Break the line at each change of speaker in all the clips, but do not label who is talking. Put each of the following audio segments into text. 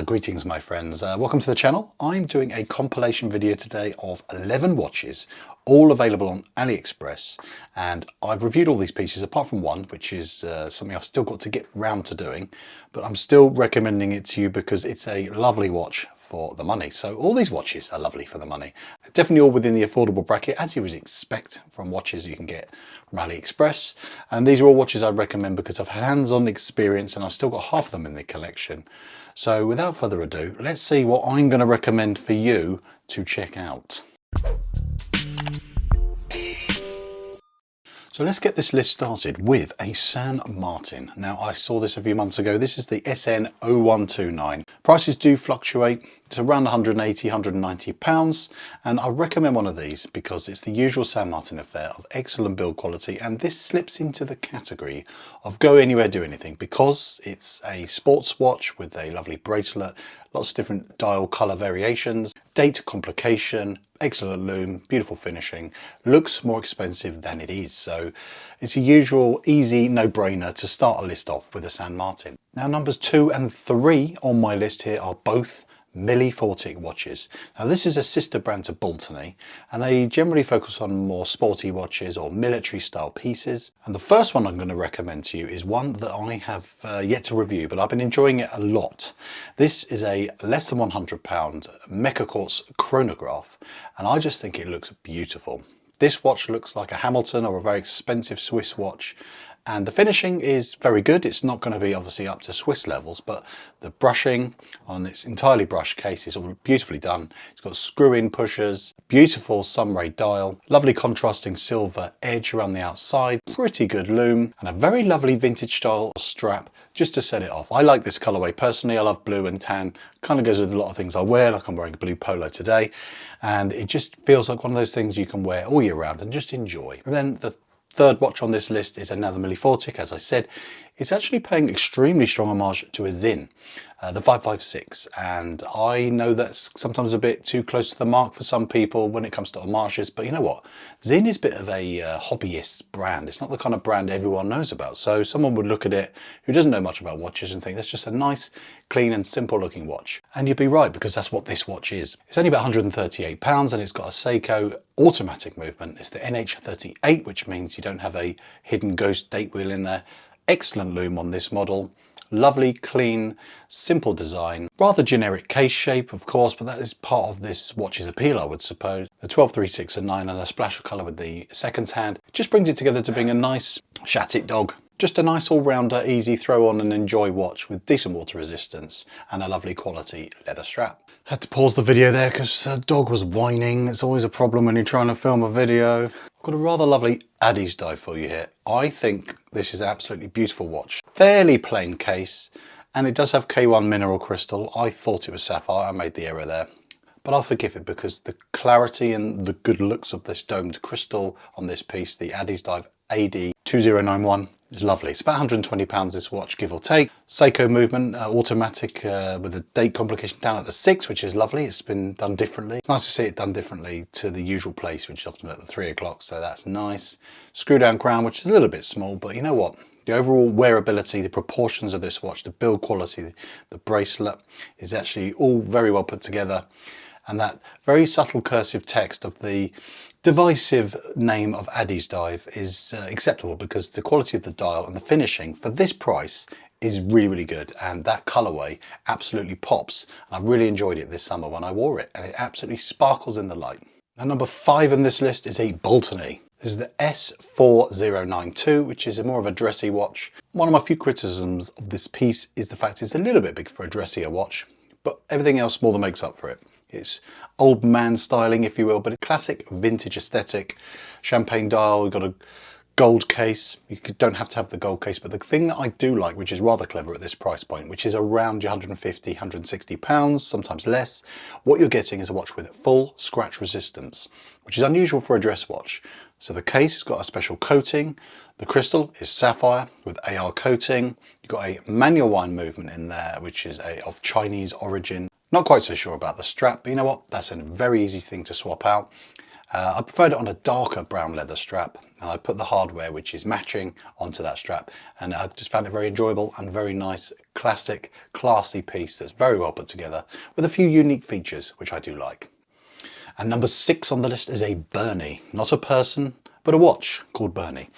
Greetings my friends, welcome to the channel. I'm doing a compilation video today of 11 watches, all available on AliExpress, and I've reviewed all these pieces apart from one, which is something I've still got to get round to doing, but I'm still recommending it to you because it's a lovely watch for the money. So all these watches are lovely for the money. Definitely all within the affordable bracket, as you would expect from watches you can get from AliExpress. And these are all watches I recommend because I've had hands-on experience and I've still got half of them in the collection. So without further ado, let's see what I'm going to recommend for you to check out. So let's get this list started with a San Martin. Now I saw this a few months ago. This is the SN0129. Prices do fluctuate. It's around 180, 190 pounds. And I recommend one of these because it's the usual San Martin affair of excellent build quality. And this slips into the category of go anywhere, do anything, because it's a sports watch with a lovely bracelet, lots of different dial color variations, date complication, excellent lume, beautiful finishing, looks more expensive than it is. So it's a usual easy no-brainer to start a list off with a San Martin. Now numbers 2 and 3 on my list here are both Millie Foric watches. Now this is a sister brand to Baltany and they generally focus on more sporty watches or military style pieces. And the first one I'm going to recommend to you is one that I have yet to review, but I've been enjoying it a lot. This is a less than £100 Merkur Chronograph and I just think it looks beautiful. This watch looks like a Hamilton or a very expensive Swiss watch. And the finishing is very good. It's not going to be obviously up to Swiss levels, but the brushing on its entirely brushed case is all beautifully done. It's got screw-in pushers, beautiful sunray dial, lovely contrasting silver edge around the outside, pretty good lume, and a very lovely vintage style strap just to set it off. I like this colorway personally. I love blue and tan. Kind of goes with a lot of things I wear, like I'm wearing a blue polo today, and it just feels like one of those things you can wear all year round and just enjoy. And then the third watch on this list is another Milifortic. As I said, it's actually paying extremely strong homage to a Sinn, the 556, and I know that's sometimes a bit too close to the mark for some people when it comes to homages, but you know what, Sinn is a bit of a hobbyist brand. It's not the kind of brand everyone knows about, so someone would look at it who doesn't know much about watches and think that's just a nice, clean and simple looking watch, and you'd be right because that's what this watch is. It's only about £138 and it's got a Seiko automatic movement. It's the NH38, which means you don't have a hidden ghost date wheel in there. Excellent lume on this model. Lovely, clean, simple design. Rather generic case shape, of course, but that is part of this watch's appeal, I would suppose. The 12, 3, 6 and 9 and a splash of colour with the seconds hand just brings it together to being a nice shat-it dog. Just a nice all-rounder, easy throw on and enjoy watch with decent water resistance and a lovely quality leather strap. Had to pause the video there because the dog was whining. It's always a problem when you're trying to film a video. I've got a rather lovely Addies Dive for you here. I think this is an absolutely beautiful watch. Fairly plain case, and it does have K1 mineral crystal. I thought it was sapphire, I made the error there. But I'll forgive it because the clarity and the good looks of this domed crystal on this piece, the Addies Dive AD2091, is lovely. It's about £120 this watch, give or take. Seiko movement, automatic with the date complication down at the 6, which is lovely. It's been done differently. It's nice to see it done differently to the usual place, which is often at the 3 o'clock, so that's nice. Screw down crown, which is a little bit small, but you know what? The overall wearability, the proportions of this watch, the build quality, the bracelet is actually all very well put together. And that very subtle cursive text of the divisive name of Addies Dive is acceptable because the quality of the dial and the finishing for this price is really, really good. And that colorway absolutely pops. And I've really enjoyed it this summer when I wore it, and it absolutely sparkles in the light. Now, number 5 on this list is a Baltany. This is the S4092, which is more of a dressy watch. One of my few criticisms of this piece is the fact it's a little bit big for a dressier watch, but everything else more than makes up for it. It's old man styling, if you will, but a classic vintage aesthetic. Champagne dial, we've got a gold case. You don't have to have the gold case, but the thing that I do like, which is rather clever at this price point, which is around your 150, 160 pounds, sometimes less, what you're getting is a watch with full scratch resistance, which is unusual for a dress watch. So the case has got a special coating. The crystal is sapphire with AR coating. You've got a manual wind movement in there, which is of Chinese origin. Not quite so sure about the strap, but you know what? That's a very easy thing to swap out. I preferred it on a darker brown leather strap, and I put the hardware, which is matching, onto that strap, and I just found it very enjoyable and very nice, classic, classy piece that's very well put together with a few unique features which I do like. And number 6 on the list is a Berny, not a person but a watch called Berny.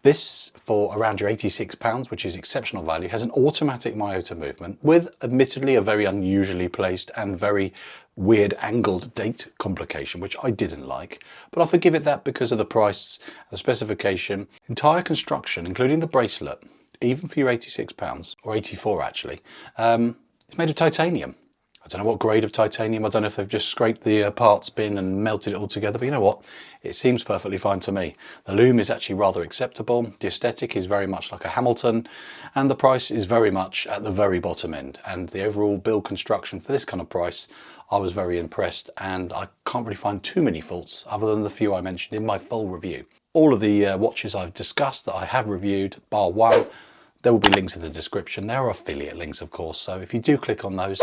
This, for around your £86, which is exceptional value, has an automatic myota movement with admittedly a very unusually placed and very weird angled date complication, which I didn't like, but I'll forgive it that because of the price, the specification, entire construction, including the bracelet, even for your £86, or 84 actually, it's made of titanium. I don't know what grade of titanium, I don't know if they've just scraped the parts bin and melted it all together, but you know what, it seems perfectly fine to me. The lume is actually rather acceptable, the aesthetic is very much like a Hamilton, and the price is very much at the very bottom end, and the overall build construction for this kind of price, I was very impressed, and I can't really find too many faults other than the few I mentioned in my full review. All of the watches I've discussed that I have reviewed, bar one, there will be links in the description. There are affiliate links, of course, so if you do click on those,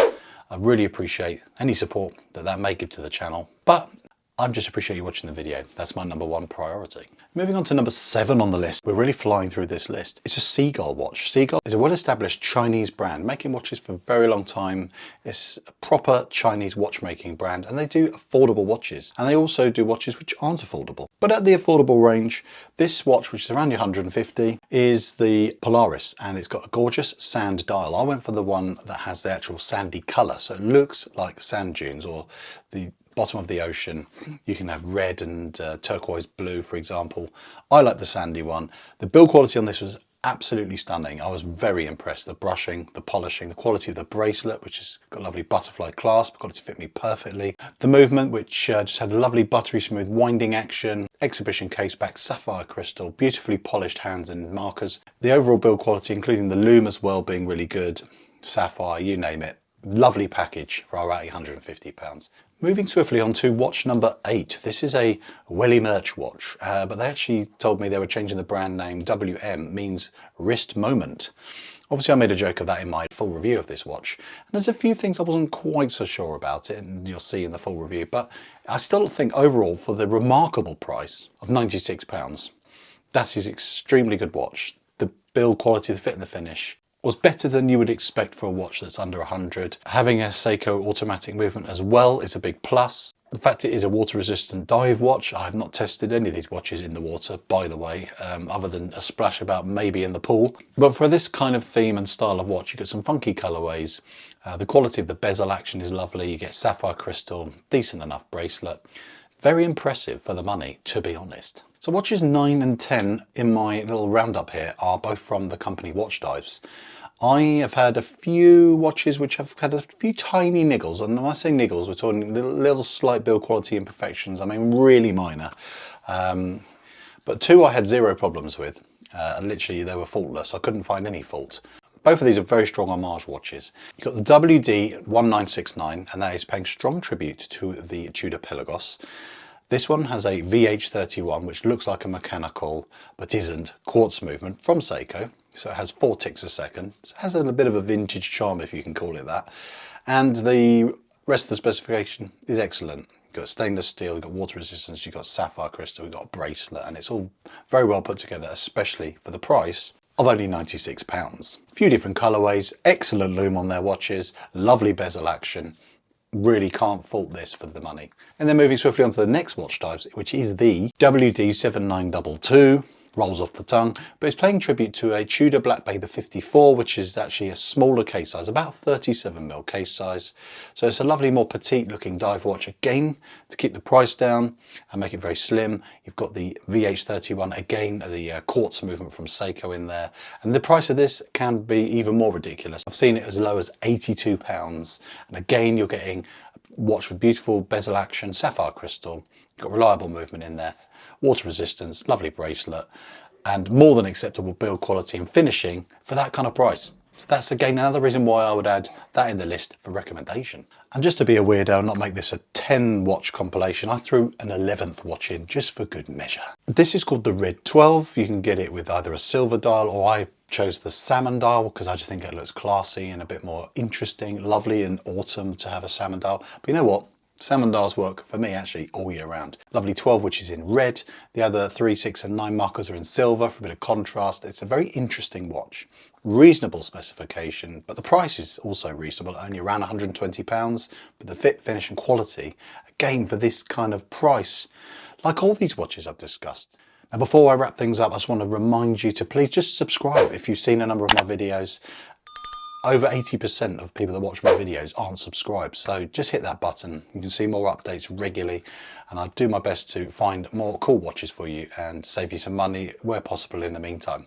I really appreciate any support that may give to the channel, but I just appreciate you watching the video. That's my number 1 priority. Moving on to number 7 on the list. We're really flying through this list. It's a Sea-Gull watch. Sea-Gull is a well-established Chinese brand, making watches for a very long time. It's a proper Chinese watchmaking brand, and they do affordable watches. And they also do watches which aren't affordable. But at the affordable range, this watch, which is around your 150, is the Polaris, and it's got a gorgeous sand dial. I went for the one that has the actual sandy colour, so it looks like sand dunes or the bottom of the ocean. You can have red and turquoise blue, for example. I like the sandy one. The build quality on this was absolutely stunning. I was very impressed. The brushing, the polishing, the quality of the bracelet, which has got a lovely butterfly clasp, got it to fit me perfectly. The movement, which just had a lovely buttery smooth winding action, exhibition case back, sapphire crystal, beautifully polished hands and markers. The overall build quality, including the lume as well, being really good, sapphire, you name it. Lovely package for about £150. Moving swiftly on to watch number 8. This is a Wellie merch watch, but they actually told me they were changing the brand name. WM means wrist moment. Obviously I made a joke of that in my full review of this watch, and there's a few things I wasn't quite so sure about it, and you'll see in the full review, but I still think overall for the remarkable price of £96, that is extremely good watch. The build quality, the fit and the finish was better than you would expect for a watch that's under 100. Having a Seiko automatic movement as well is a big plus. The fact it is a water resistant dive watch, I have not tested any of these watches in the water, by the way, other than a splash about maybe in the pool. But for this kind of theme and style of watch, you get some funky colorways. The quality of the bezel action is lovely. You get sapphire crystal, decent enough bracelet. Very impressive for the money, to be honest. So watches 9 and 10 in my little roundup here are both from the company Watch Dives. I have had a few watches which have had a few tiny niggles, and when I say niggles, we're talking little slight build quality imperfections, I mean really minor. But 2 I had 0 problems with, literally they were faultless, I couldn't find any fault. Both of these are very strong Homage watches. You've got the WD1969, and that is paying strong tribute to the Tudor PELAGOS. This one has a VH31, which looks like a mechanical, but isn't, quartz movement from Seiko. So it has 4 ticks a second. So it has a bit of a vintage charm, if you can call it that. And the rest of the specification is excellent. You've got stainless steel, you've got water resistance, you've got sapphire crystal, you've got a bracelet, and it's all very well put together, especially for the price of only £96. A few different colorways, excellent lume on their watches, lovely bezel action. Really can't fault this for the money. And then moving swiftly on to the next Watch Dives, which is the WD7922. Rolls off the tongue, but it's paying tribute to a Tudor Black Bay the 54, which is actually a smaller case size, about 37mm case size. So it's a lovely, more petite looking dive watch, again to keep the price down and make it very slim. You've got the VH31, again the quartz movement from Seiko in there, and the price of this can be even more ridiculous. I've seen it as low as £82, and again you're getting a watch with beautiful bezel action, sapphire crystal, you've got reliable movement in there, water resistance, lovely bracelet, and more than acceptable build quality and finishing for that kind of price. So that's again another reason why I would add that in the list for recommendation. And just to be a weirdo and not make this a 10 watch compilation, I threw an 11th watch in just for good measure. This is called the Red 12. You can get it with either a silver dial, or I chose the salmon dial because I just think it looks classy and a bit more interesting, lovely in autumn to have a salmon dial. But you know what? Salmon dials work for me actually all year round. Lovely 12, which is in red. The other 3, 6 and 9 markers are in silver for a bit of contrast. It's a very interesting watch. Reasonable specification, but the price is also reasonable, only around £120. But the fit, finish and quality, again for this kind of price, like all these watches I've discussed. Now before I wrap things up, I just want to remind you to please just subscribe if you've seen a number of my videos. Over 80% of people that watch my videos aren't subscribed, so just hit that button. You can see more updates regularly, and I'll do my best to find more cool watches for you and save you some money where possible in the meantime.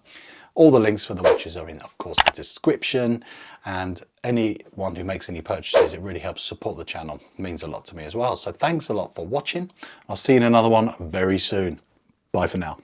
All the links for the watches are in, of course, the description, and anyone who makes any purchases, it really helps support the channel. It means a lot to me as well. So thanks a lot for watching. I'll see you in another one very soon. Bye for now.